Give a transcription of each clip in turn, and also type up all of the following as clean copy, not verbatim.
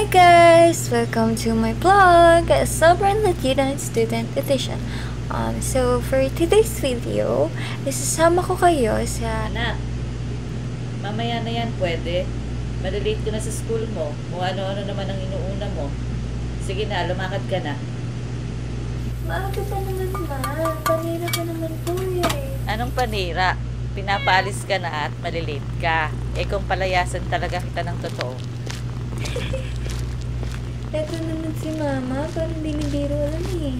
guys! Welcome to my vlog, Sobrang Latina Student Edition. So for today's video, isasama ko kayo sa... Anak, mamaya na yan pwede. Malilate ko na sa school mo. Kung ano-ano naman ang inuuna mo. Sige na, lumakad ka na. Maaga pa naman ma. Panira ko naman po eh. Anong panira? Pinapaalis ka na at malilate ka. Kung palayasan talaga kita ng totoo. Eto naman si mama, parang binibiro lang eh.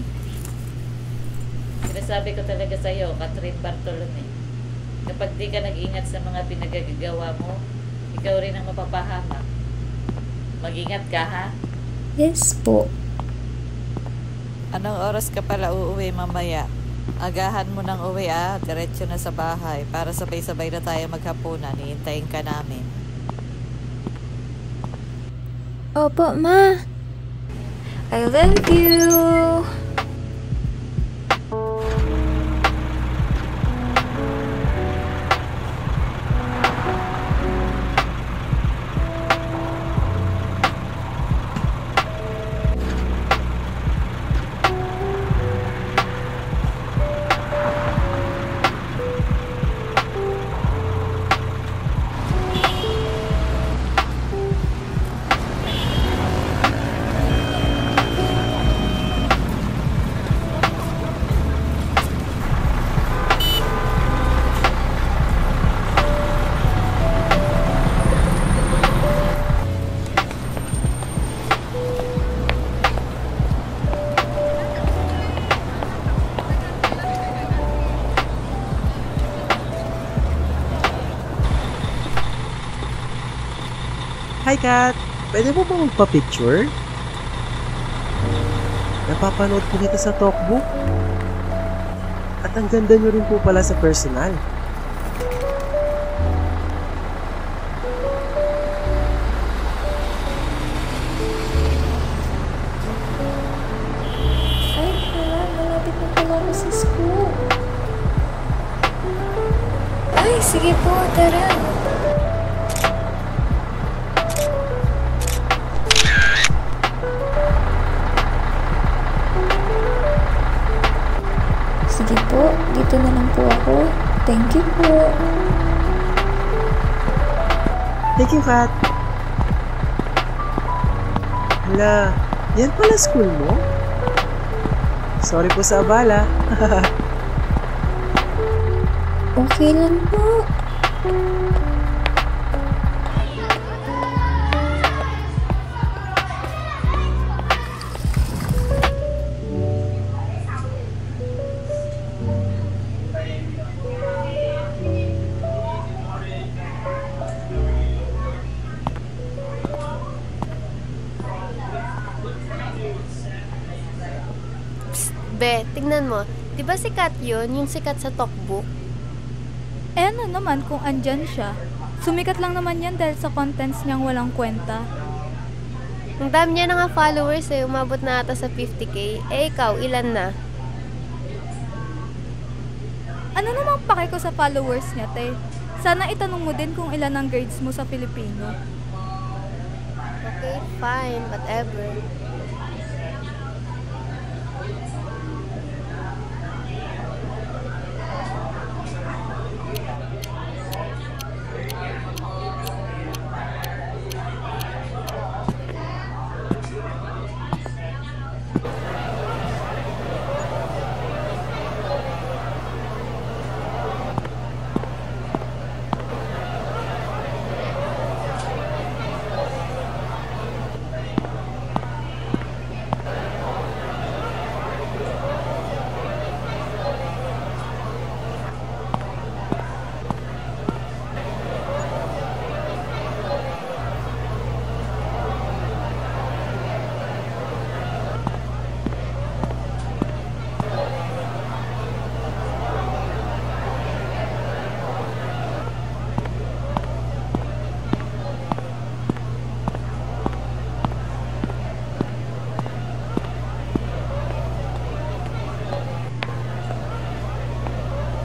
Sinasabi ko talaga sa'yo, Catherine Bartolome. Kapag di ka nag-ingat sa mga pinagagawa mo, ikaw rin ang mapapahamak. Mag-ingat ka, ha? Yes po. Anong oras ka pala uuwi mamaya? Agahan mo ng uwi, diretso na sa bahay para sabay-sabay na tayo maghapunan. Iintayin ka namin. Opo, ma. I love you. Hi Kat! Pwede mo ba magpa-picture? Napapanood ko dito sa talkbook. At ang ganda nyo rin po pala sa personal. Ay, hala, malapit na pala ako sa school. Ay, sige po, tara. Sige po, dito na lang po ako. Thank you po. Thank you, Kat! Hala, yan pala school mo? Sorry po sa abala. Okay lang po. Be, tignan mo. Di ba sikat yun? Yung sikat sa talkbook? Eh ano naman kung andyan siya? Sumikat lang naman yan dahil sa contents niyang walang kwenta. Ang dami niya na nga followers eh. Umabot na ata sa 50k. Eh ikaw, ilan na? Ano namang pake ko sa followers niya, te? Sana itanong mo din kung ilan ang grades mo sa Filipino. Okay, fine. Whatever.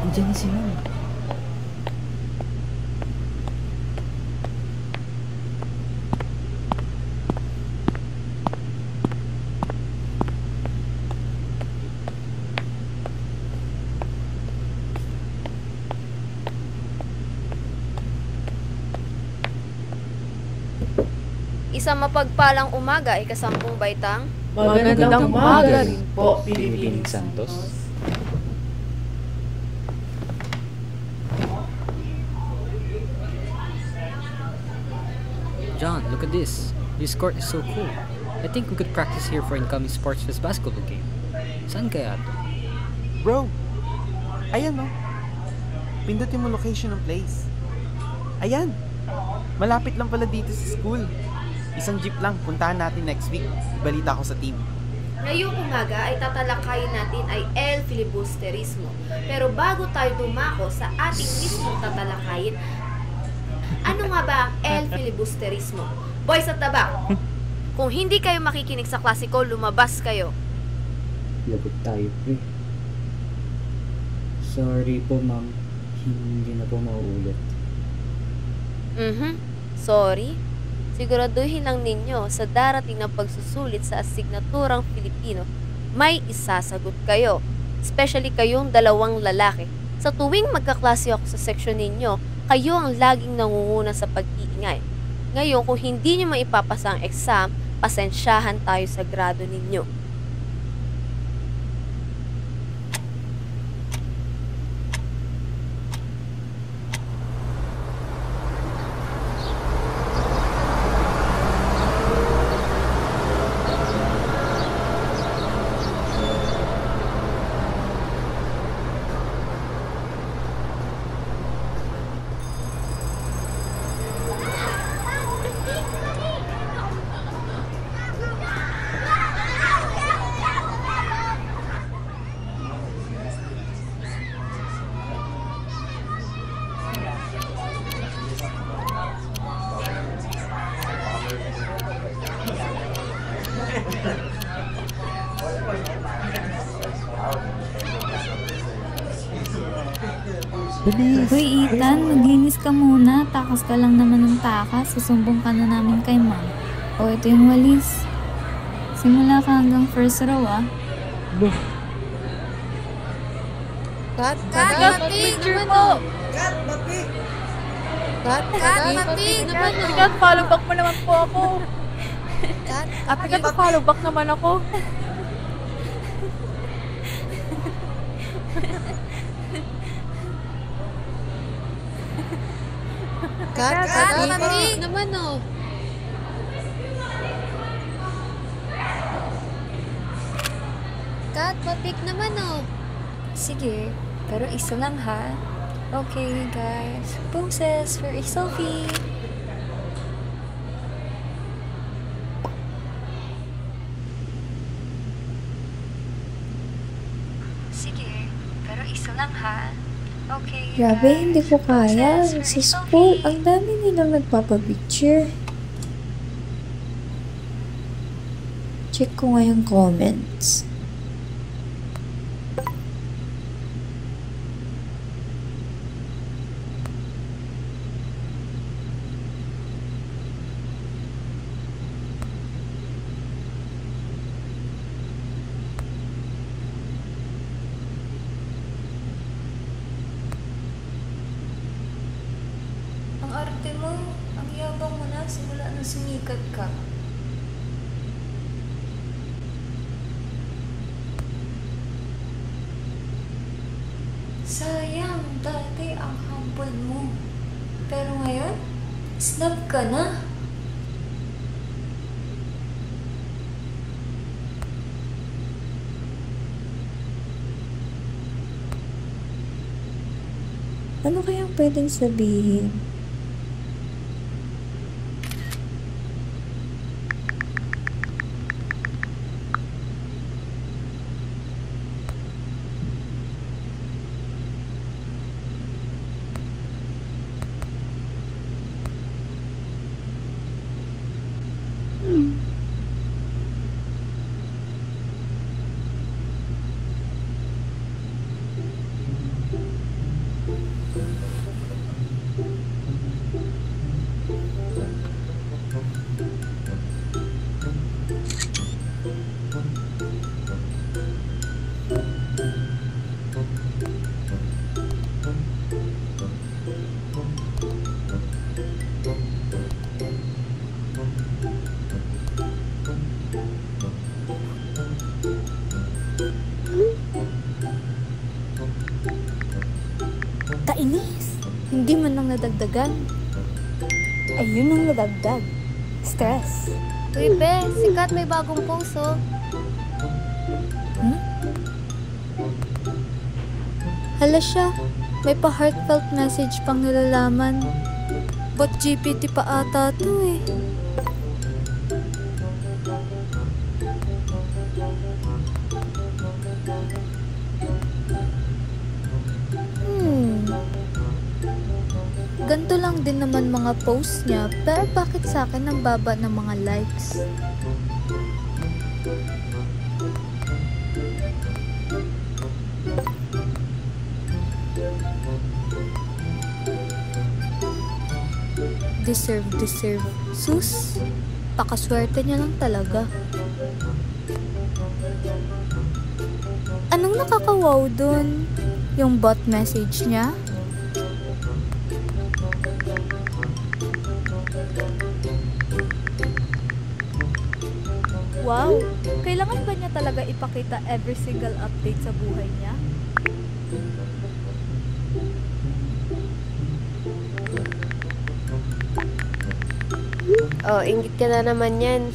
Nandiyan na si Ma'am. Isang mapagpalang umaga, ikasampung baitang. Magandang umaga rin po, Pilipining Santos. John, look at this. This court is so cool. I think we could practice here for incoming Sports Fest basketball game. Saan kaya to? Bro, ayan no. Pindutin mo location ng place. Ayan. Malapit lang pala dito sa school. Isang jeep lang, puntahan natin next week. Ibalita ko sa team. Ngayong umaga ay tatalakayin natin ay El Filibusterismo. Pero bago tayo dumako sa ating mismong tatalakayin, ano nga ba ang El Filibusterismo? Boys at tabak, kung hindi kayo makikinig sa klasiko, lumabas kayo. Lagot tayo, pre. Sorry po, ma'am. Hindi na po mauulit. Sorry. Siguraduhin lang ninyo sa darating na pagsusulit sa asignaturang Filipino, may isasagot kayo. Especially kayong dalawang lalaki. Sa tuwing magkaklase ako sa seksyon ninyo, kayo ang laging nangunguna sa pag-iingay. Ngayon, kung hindi nyo maipapasa ang exam, pasensyahan tayo sa grado ninyo. Uy, Ethan, maglinis ka muna. Takas ka lang naman ng takas. Susumbong ka na namin kay ma'am. O, ito yung walis. Simula ka hanggang first row, ah. No. Cut, picture mo! Cut, Kat, follow back mo naman po ako. Ate, Kat, follow back naman ako. Cut, naman oh. Cut, mapik naman oh. Sige, pero isa lang ha. Okay, guys. Poses for a selfie. Sige, pero isa lang ha. Okay, Grabe, guys. hindi ko kaya. Poses for a Sa school, selfie. ang dami nilang nagpapapicture. Check ko nga yung comments. Ang arte mo, ang yabang mo na simula nung sumikat ka. Sayang, dati ang humble mo. Pero ngayon, snub ka na. Ano kayang pwedeng sabihin? nadagdagan. Ayun ang nadagdag. Stress. Uy, be, sikat may bagong post, oh. Hala siya, may pa-heartfelt message pang nilalaman. Bot GPT pa ata to eh. Ganto lang din naman mga posts niya, pero bakit sa akin ang baba ng mga likes? Deserve. Sus, pakaswerte niya lang talaga. Anong nakakawaw dun? Yung bot message niya? Wow! Kailangan ba niya talaga ipakita every single update sa buhay niya? Oh, inggit ka na naman yan.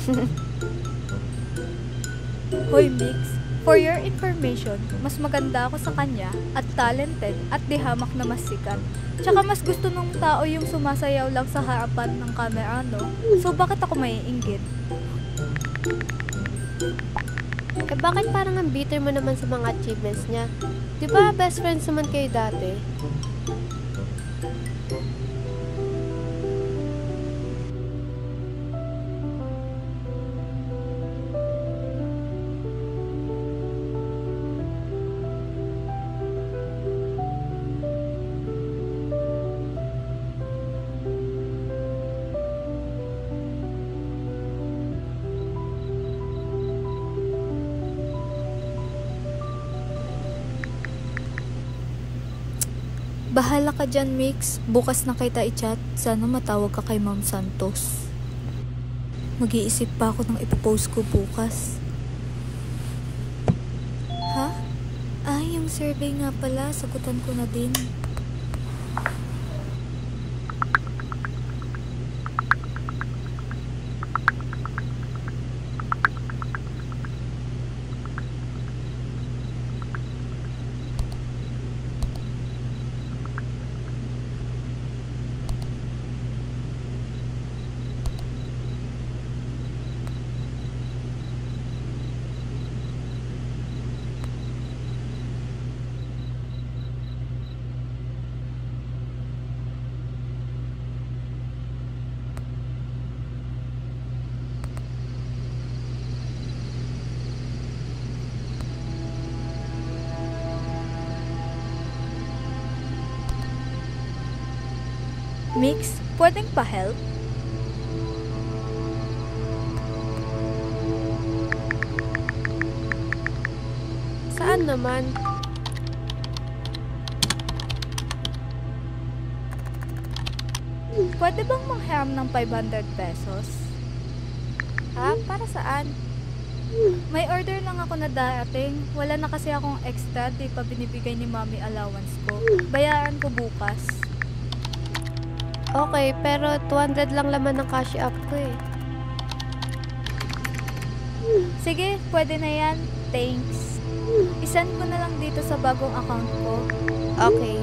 Hoy Mix, for your information, mas maganda ako sa kanya at talented at di hamak na mas sikat. Tsaka mas gusto nung tao yung sumasayaw lang sa harapan ng camera, no? So bakit ako maiinggit? Eh bakit parang ang bitter mo naman sa mga achievements niya? Di ba best friends naman kayo dati? Bahala ka dyan, Mix. Bukas na kita i-chat. Sana matawag ka kay Ma'am Santos. Mag-iisip pa ako ng ipopost ko bukas. Ha? Ay, yung survey nga pala. Sagutan ko na din. Mix, pwedeng pa-help? Saan naman? Pwede bang manghiram ng 500 pesos? Ha? Para saan? May order lang ako na darating. Wala na kasi akong extra, di pa binibigay ni Mommy allowance ko. Bayaran ko bukas. Okay, pero 200 lang laman ng cash app ko eh. Sige, pwede na yan. Thanks. Isend ko na lang dito sa bagong account ko. Okay.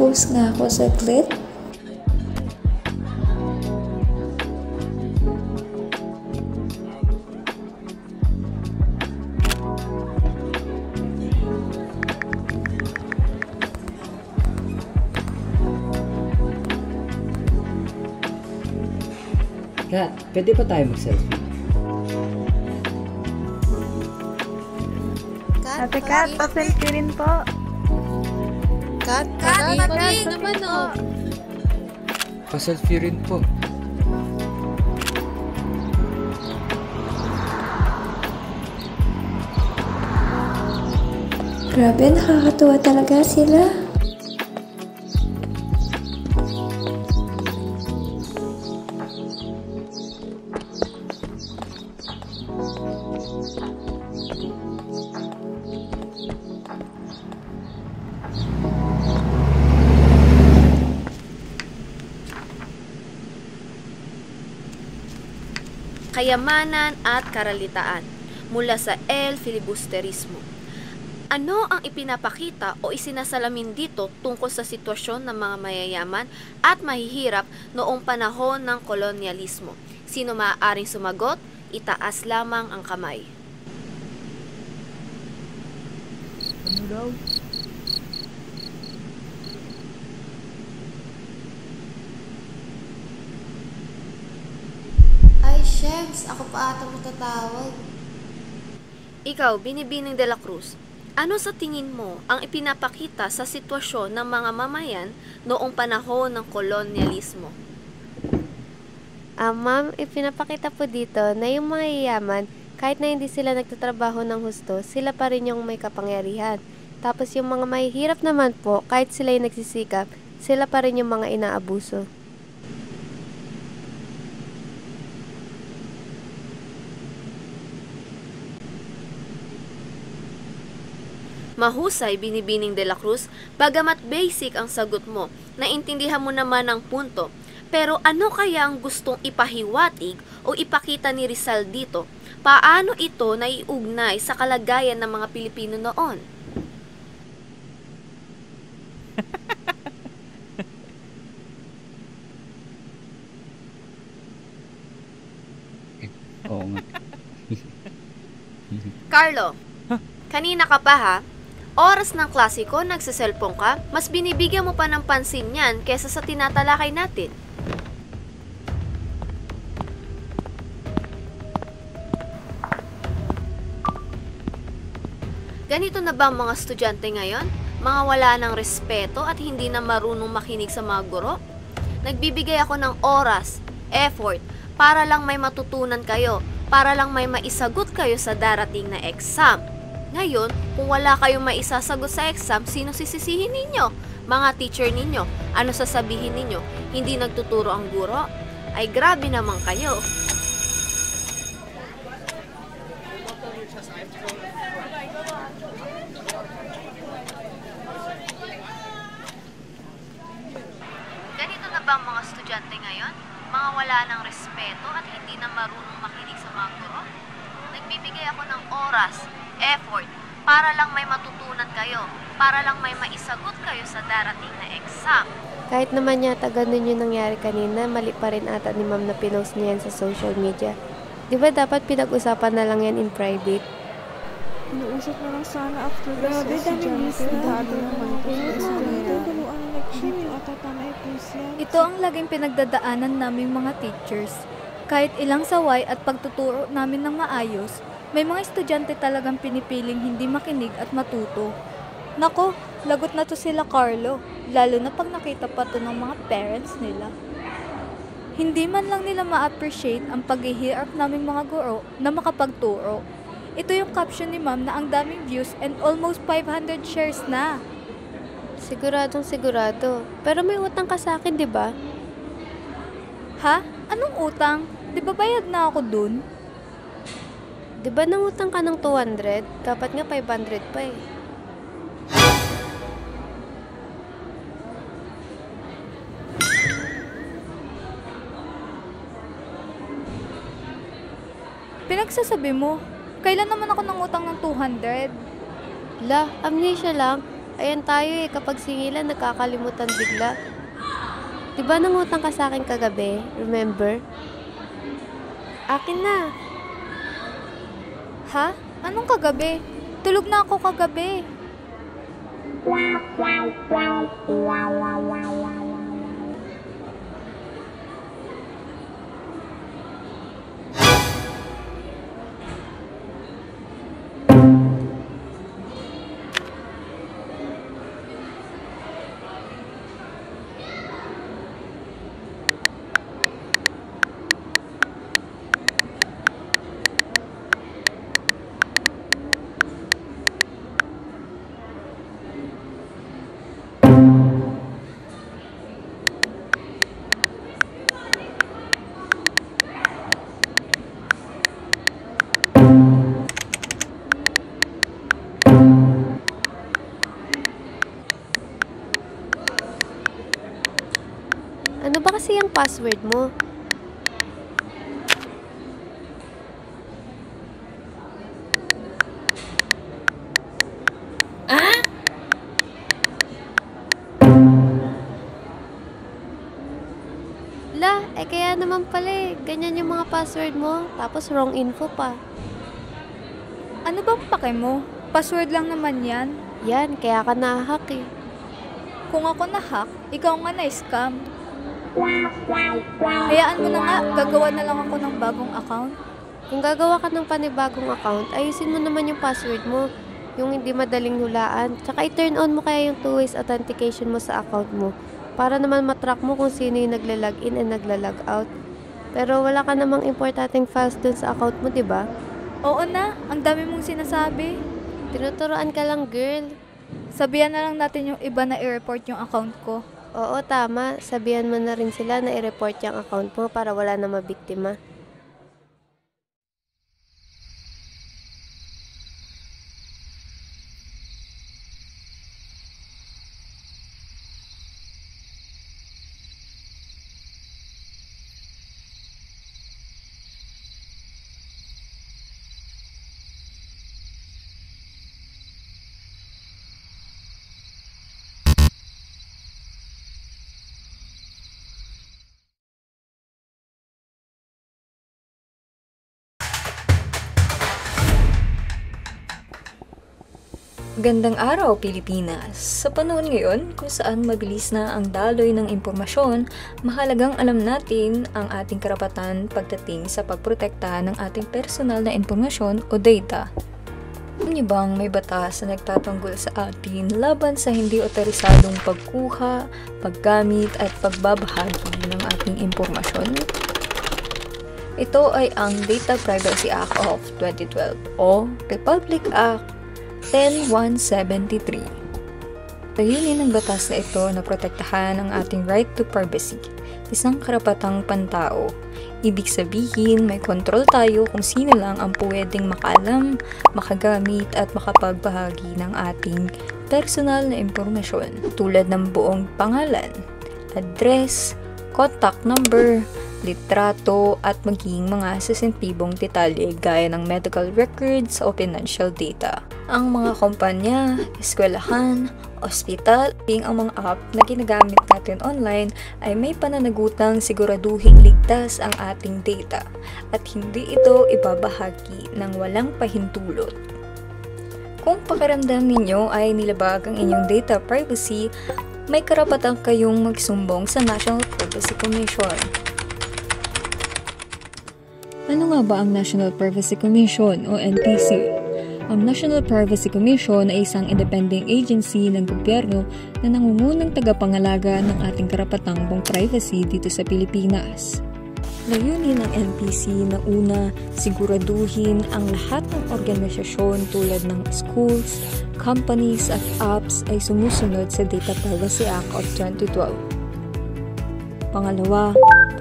mag-post nga ako saglit. Kat, pwede ba tayo mag-selfie? Ate Kat, pa-selfie rin po. Kat, naman oh. Pa-selfie rin po. Grabe, nakakatuwa talaga sila. Kayamanan at karalitaan mula sa El Filibusterismo. Ano ang ipinapakita o isinasalamin dito tungkol sa sitwasyon ng mga mayayaman at mahihirap noong panahon ng kolonyalismo? Sino maaaring sumagot? Itaas lamang ang kamay. Ano daw? Ay, Shems, ako pa ata matatawag. Ikaw, Binibining de la Cruz, ano sa tingin mo ang ipinapakita sa sitwasyon ng mga mamayan noong panahon ng kolonyalismo? Ma'am, ipinapakita po dito na yung mga yayaman, kahit na hindi sila nagtatrabaho ng husto, sila pa rin yung may kapangyarihan. Tapos yung mga mahihirap naman po, kahit sila yung nagsisikap, sila pa rin yung mga inaabuso. Mahusay, Binibining de la Cruz, bagamat basic ang sagot mo, naintindihan mo naman ang punto. Pero ano kaya ang gustong ipahiwatig o ipakita ni Rizal dito? Paano ito naiugnay sa kalagayan ng mga Pilipino noon? Oo nga. Carlo, kanina ka pa ha? Oras ng klasiko, nagsiselfon ka, mas binibigyan mo pa ng pansin yan kesa sa tinatalakay natin. Ganito na ba ang mga estudyante ngayon? Mga wala ng respeto at hindi na marunong makinig sa mga guro? Nagbibigay ako ng oras, effort, para lang may matutunan kayo, para lang may maisagot kayo sa darating na exam. Ngayon, kung wala kayong maisasagot sa exam, sino sisisihin ninyo? Mga teacher ninyo, ano sasabihin ninyo? Hindi nagtuturo ang guro? Ay grabe naman kayo. Ganito na ba ang mga estudyante ngayon? Mga wala ng respeto at hindi na marunong makinig sa mga guro? Nagbibigay ako ng oras, effort, para lang may matutunan kayo, para lang may maisagot kayo sa darating na exam. Kahit naman yata ganun yung nangyari kanina, mali pa rin ata ni ma'am na pinost niya yan sa social media. Di ba dapat pinag-usapan na lang yan in private? Inuusap na lang sana after this estudyante. Dati naman ito sa estudyante. Dalawa ang nag-ship yung atatama i-post yan. Ito ang laging pinagdadaanan naming mga teachers. Kahit ilang saway at pagtuturo namin ng maayos, may mga estudyante talagang pinipiling hindi makinig at matuto. Nako, lagot na to sila Carlo, lalo na pag nakita pa to ng mga parents nila. Hindi man lang nila ma-appreciate ang paghihirap naming mga guro na makapagturo. Ito yung caption ni ma'am na ang daming views and almost 500 shares na. Siguradong sigurado. Pero may utang ka sa akin, di ba? Ha? Anong utang? Di ba bayad na ako dun? Di ba nangutang ka ng 200? Dapat nga 500 pa eh. Pinagsasabi mo, kailan naman ako nangutang ng 200? La, amnesia lang. Ayan tayo kapag singilan, nakakalimutan bigla. Diba nangutang ka sa akin kagabi? Remember? Akin na. Ha? Anong kagabi? Tulog na ako kagabi. Ano ba kasi yung password mo? Kaya naman pala ganyan yung mga password mo, tapos wrong info pa. Ano bang pake mo? Password lang naman yan. Yan, kaya ka na-hack eh. Kung ako na-hack, ikaw nga na-scam. Hayaan mo na nga, gagawa na lang ako ng bagong account. Kung gagawa ka ng panibagong account, ayusin mo naman yung password mo, yung hindi madaling hulaan. Tsaka i-turn on mo kaya yung 2-way authentication mo sa account mo, para naman matrack mo kung sino yung nagla-login and nagla-logout. Pero wala ka namang importanteng files dun sa account mo, diba? Oo na, ang dami mong sinasabi. Tinuturoan ka lang, girl. Sabihan na lang natin yung iba na i-report yung account ko. Oo, tama. Sabihan mo na rin sila na i-report yung account mo para wala na mabiktima. Gandang araw, Pilipinas! Sa panahon ngayon kung saan mabilis na ang daloy ng impormasyon, mahalagang alam natin ang ating karapatan pagdating sa pagprotekta ng ating personal na impormasyon o data. Alam niyo bang may batas na nagtatanggol sa atin laban sa hindi otorisadong pagkuha, paggamit at pagbabahagi ng ating impormasyon? Ito ay ang Data Privacy Act of 2012 o Republic Act 10173. Layunin ng batas na ito na protektahan ang ating right to privacy, isang karapatang pantao. Ibig sabihin, may kontrol tayo kung sino lang ang pwedeng makaalam, makagamit at makapagbahagi ng ating personal na impormasyon tulad ng buong pangalan, address, contact number, litrato at maging mga sensitibong detalye gaya ng medical records o financial data. Ang mga kumpanya, eskwelahan, ospital, ang mga app na ginagamit natin online ay may pananagutang siguraduhing ligtas ang ating data at hindi ito ibabahagi ng walang pahintulot. Kung pakiramdam ninyo ay nilabag ang inyong data privacy, may karapatan kayong magsumbong sa National Privacy Commission. Ano nga ba ang National Privacy Commission o NPC? Ang National Privacy Commission ay isang independent agency ng gobyerno na nangungunang tagapangalaga ng ating karapatang privacy dito sa Pilipinas. Layunin ng NPC na una, siguraduhin ang lahat ng organisasyon tulad ng schools, companies at apps ay sumusunod sa Data Privacy Act of 2012. Pangalawa,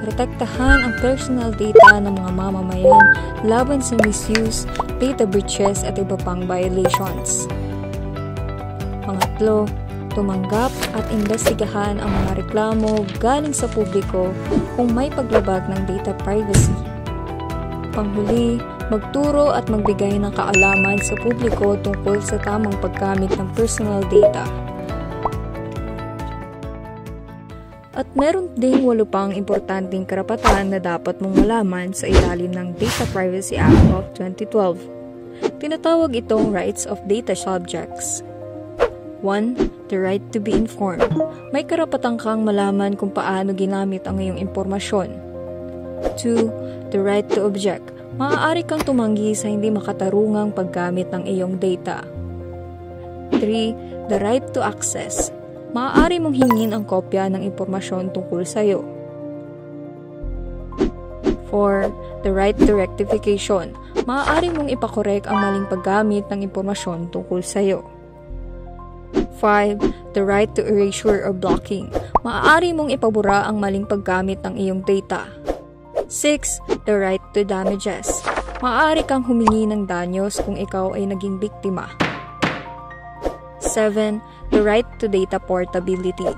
protektahan ang personal data ng mga mamamayan laban sa misuse, data breaches at iba pang violations. Pangatlo, tumanggap at imbestigahan ang mga reklamo galing sa publiko kung may paglabag ng data privacy. Panghuli, magturo at magbigay ng kaalaman sa publiko tungkol sa tamang paggamit ng personal data. At meron ding 8 pang importanteng karapatan na dapat mong malaman sa ilalim ng Data Privacy Act of 2012. Tinatawag itong Rights of Data Subjects. 1. The right to be informed. May karapatan kang malaman kung paano ginamit ang iyong impormasyon. 2. The right to object. Maaari kang tumanggi sa hindi makatarungang paggamit ng iyong data. 3. The right to access. Maaari mong hingin ang kopya ng impormasyon tungkol sa iyo. 4. The right to rectification. Maaari mong ipakorek ang maling paggamit ng impormasyon tungkol sa iyo. 5. The right to erasure or blocking. Maaari mong ipabura ang maling paggamit ng iyong data. 6. The right to damages. Maaari kang humingi ng danyos kung ikaw ay naging biktima. 7. The right to data portability.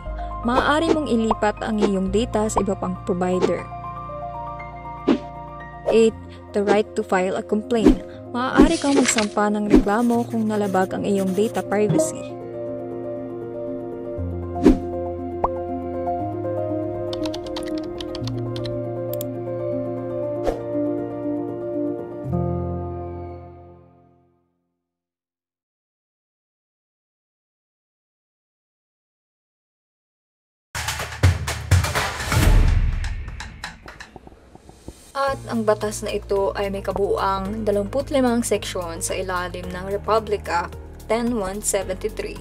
Maaari mong ilipat ang iyong data sa iba pang provider. 8. The right to file a complaint. Maaari kang magsampa ng reklamo kung nalabag ang iyong data privacy. At ang batas na ito ay may kabuuang 25 seksyon sa ilalim ng Republic Act 10173.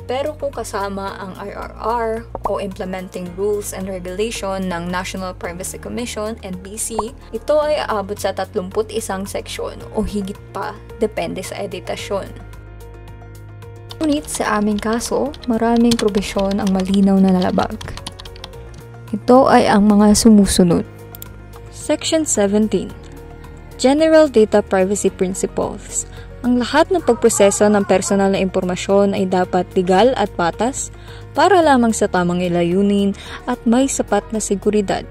Pero kung kasama ang IRR o Implementing Rules and Regulation ng National Privacy Commission, NPC, ito ay aabot sa 31 seksyon o higit pa, depende sa editasyon. Ngunit sa aming kaso, maraming probisyon ang malinaw na nalabag. Ito ay ang mga sumusunod. Section 17. General Data Privacy Principles. Ang lahat ng pagproseso ng personal na impormasyon ay dapat legal at patas para lamang sa tamang layunin at may sapat na seguridad.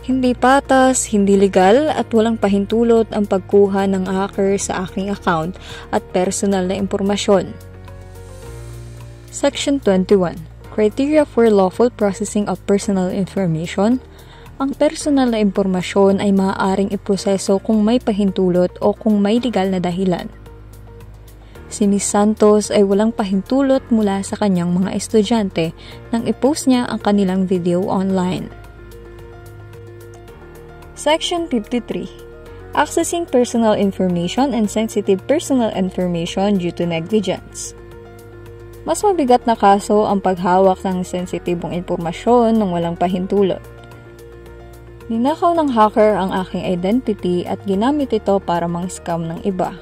Hindi patas, hindi legal at walang pahintulot ang pagkuha ng hacker sa aking account at personal na impormasyon. Section 21. Criteria for lawful processing of personal information. Ang personal na impormasyon ay maaaring iproseso kung may pahintulot o kung may legal na dahilan. Si Ms. Santos ay walang pahintulot mula sa kanyang mga estudyante nang i-post niya ang kanilang video online. Section 53. Accessing personal information and sensitive personal information due to negligence. Mas mabigat na kaso ang paghawak ng sensitibong impormasyon nang walang pahintulot. Ninakaw ng hacker ang aking identity at ginamit ito para mang-scam ng iba.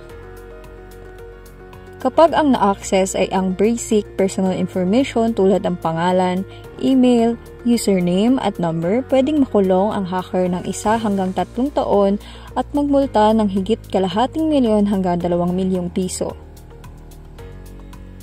Kapag ang na-access ay ang basic personal information tulad ng pangalan, email, username at number, pwedeng makulong ang hacker ng 1 hanggang 3 taon at magmulta ng higit kalahating milyon hanggang 2 milyong piso.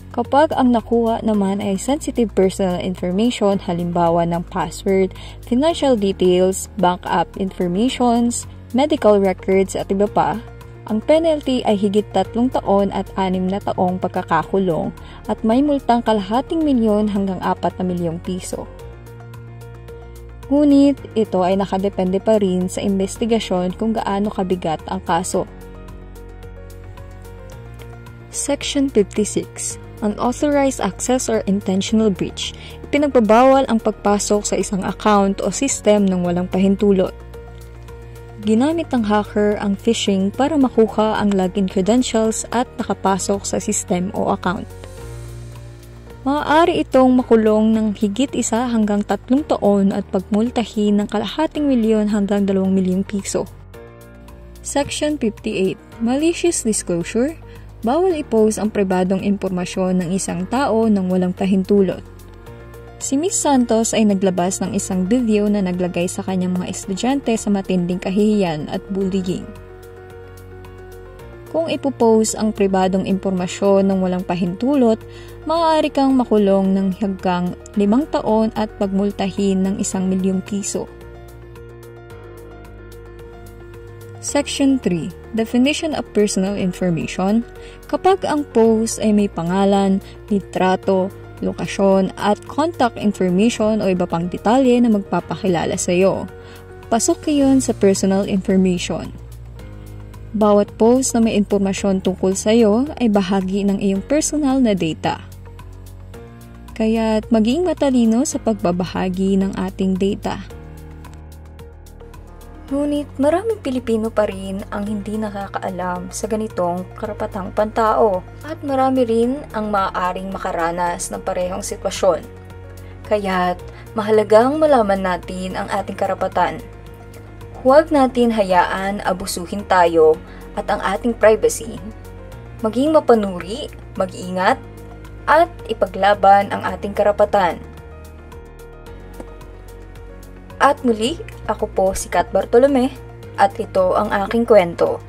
Kapag ang nakuha naman ay sensitive personal information, halimbawa ng password, financial details, bank app informations, medical records at iba pa, ang penalty ay higit 3 taon at 6 na taong pagkakakulong at may multang kalahating milyon hanggang 4 na milyong piso. Ngunit ito ay nakadepende pa rin sa investigasyon kung gaano kabigat ang kaso. Section 56. Unauthorized access or intentional breach. Ipinagbabawal ang pagpasok sa isang account o system ng walang pahintulot. Ginamit ng hacker ang phishing para makuha ang login credentials at nakapasok sa system o account. Maaari itong makulong ng higit 1 hanggang 3 taon at pagmultahin ng kalahating milyon hanggang 2 milyong piso. Section 58. Malicious disclosure. Bawal i-post ang pribadong impormasyon ng isang tao nang walang pahintulot. Si Ms. Santos ay naglabas ng isang video na naglagay sa kanyang mga estudyante sa matinding kahihiyan at bullying. Kung ipopost ang pribadong impormasyon ng walang pahintulot, maaari kang makulong ng hanggang 5 taon at pagmultahin ng 1 milyong piso. Section 3. Definition of personal information. Kapag ang post ay may pangalan, litrato, lokasyon at contact information o iba pang detalye na magpapakilala sa iyo, pasok iyon sa personal information. Bawat post na may impormasyon tungkol sa iyo ay bahagi ng iyong personal na data. Kaya't maging matalino sa pagbabahagi ng ating data. Ngunit maraming Pilipino pa rin ang hindi nakakaalam sa ganitong karapatang pantao at marami rin ang maaaring makaranas ng parehong sitwasyon. Kaya't mahalagang malaman natin ang ating karapatan. Huwag natin hayaan abusuhin tayo at ang ating privacy. Maging mapanuri, mag-ingat, at ipaglaban ang ating karapatan. At muli, ako po si Kat Bartolome at ito ang aking kwento.